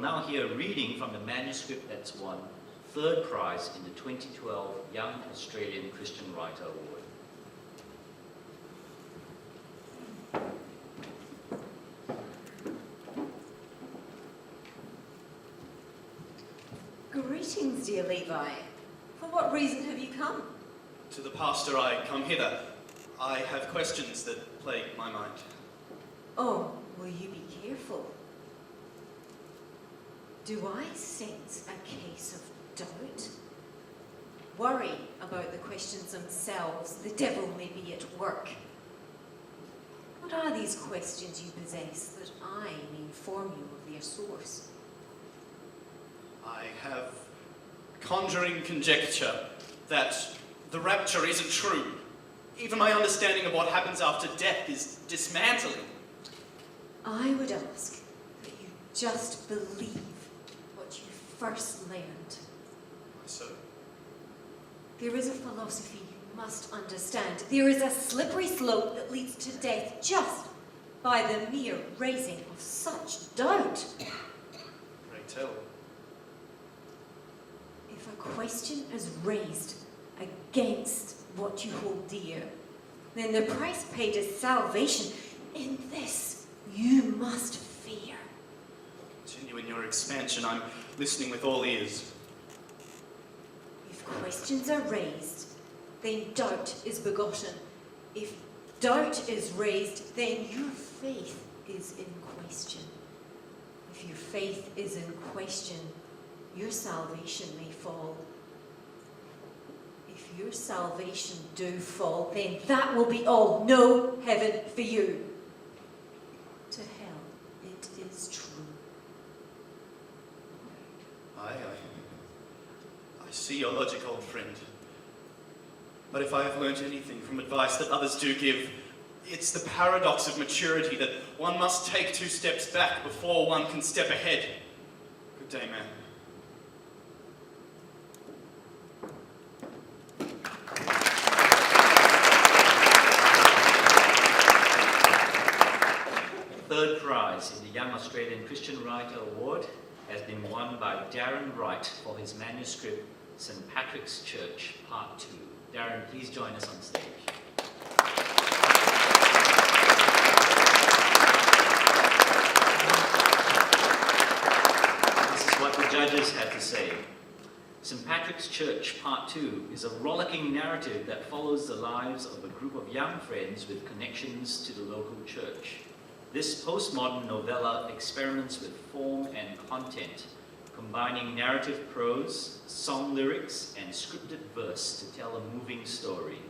now hear a reading from the manuscript that's won third prize in the 2012 Young Australian Christian Writer Award. Greetings, dear Levi. For what reason have you come? To the pastor I come hither. I have questions that plague my mind. Oh, will you be careful? Do I sense a case of doubt? Worry about the questions themselves. The devil may be at work. What are these questions you possess that I may inform you of their source? I have conjuring conjecture that the rapture isn't true. Even my understanding of what happens after death is dismantling. I would ask that you just believe what you first learned. Why so? There is a philosophy you must understand. There is a slippery slope that leads to death just by the mere raising of such doubt. Pray tell. If a question is raised against what you hold dear, then the price paid is salvation. In this, you must fear. Continue in your expansion. I'm listening with all ears. If questions are raised, then doubt is begotten. If doubt is raised, then your faith is in question. If your faith is in question, your salvation may fall. If your salvation do fall, then that will be all. No heaven for you. To hell it is true. I see your logic, old friend. But if I have learnt anything from advice that others do give, it's the paradox of maturity that one must take 2 steps back before one can step ahead. Good day, man. Third prize in the Young Australian Christian Writer Award has been won by Darren Wright for his manuscript St. Patrick's Church, Part 2. Darren, please join us on stage. This is what the judges had to say. St. Patrick's Church, Part 2 is a rollicking narrative that follows the lives of a group of young friends with connections to the local church. This postmodern novella experiments with form and content, combining narrative prose, song lyrics, and scripted verse to tell a moving story.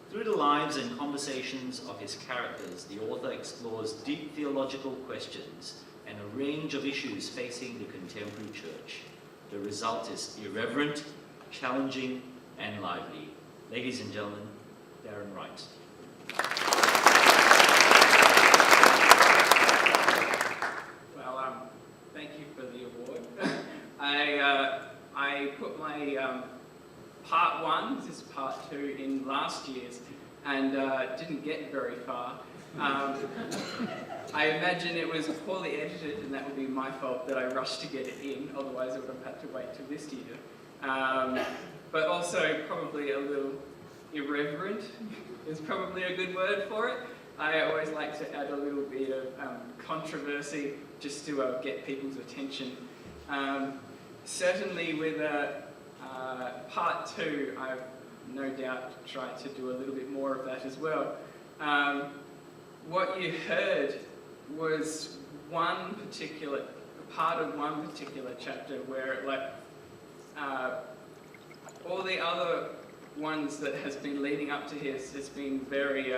Through the lives and conversations of his characters, the author explores deep theological questions and a range of issues facing the contemporary church. The result is irreverent, challenging, and lively. Ladies and gentlemen, Darren Wright. Thank you for the award. I put my part 1, this is part 2, in last year's and didn't get very far. I imagine it was poorly edited and that would be my fault that I rushed to get it in, otherwise I would have had to wait till this year. But also probably a little irreverent is probably a good word for it. I always like to add a little bit of controversy just to get people's attention. Certainly with part 2, I've no doubt tried to do a little bit more of that as well. What you heard was one particular part of one particular chapter where all the other ones that has been leading up to his has been very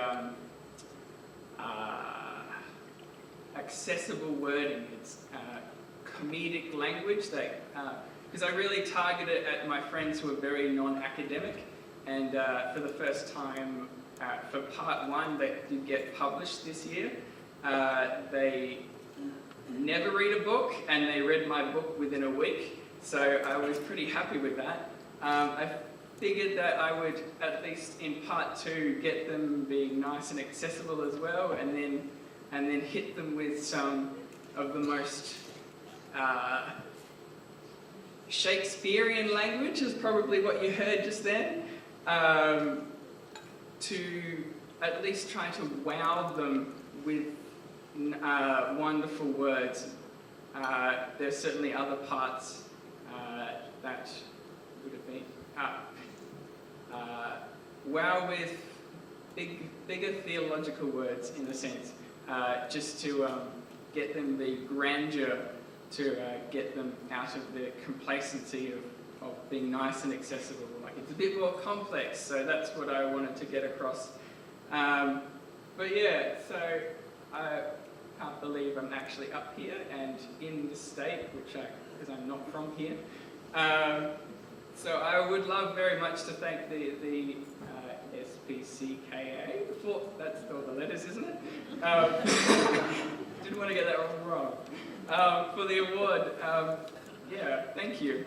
accessible wording. It's comedic language that because I really target it at my friends who are very non-academic, and for the first time for part 1 that did get published this year, they never read a book and they read my book within a week, so I was pretty happy with that. I figured that I would, at least in part 2, get them being nice and accessible as well, and then hit them with some of the most Shakespearean language is probably what you heard just then, to at least try to wow them with wonderful words. There's certainly other parts that would have been wow with bigger theological words, in a sense, just to get them the grandeur, to get them out of the complacency of being nice and accessible. Like, it's a bit more complex, so that's what I wanted to get across. But yeah, so I can't believe I'm actually up here and in the state, because I'm not from here. So I would love very much to thank the SPCKA, that's all the letters, isn't it? Didn't want to get that wrong. For the award. Yeah, thank you.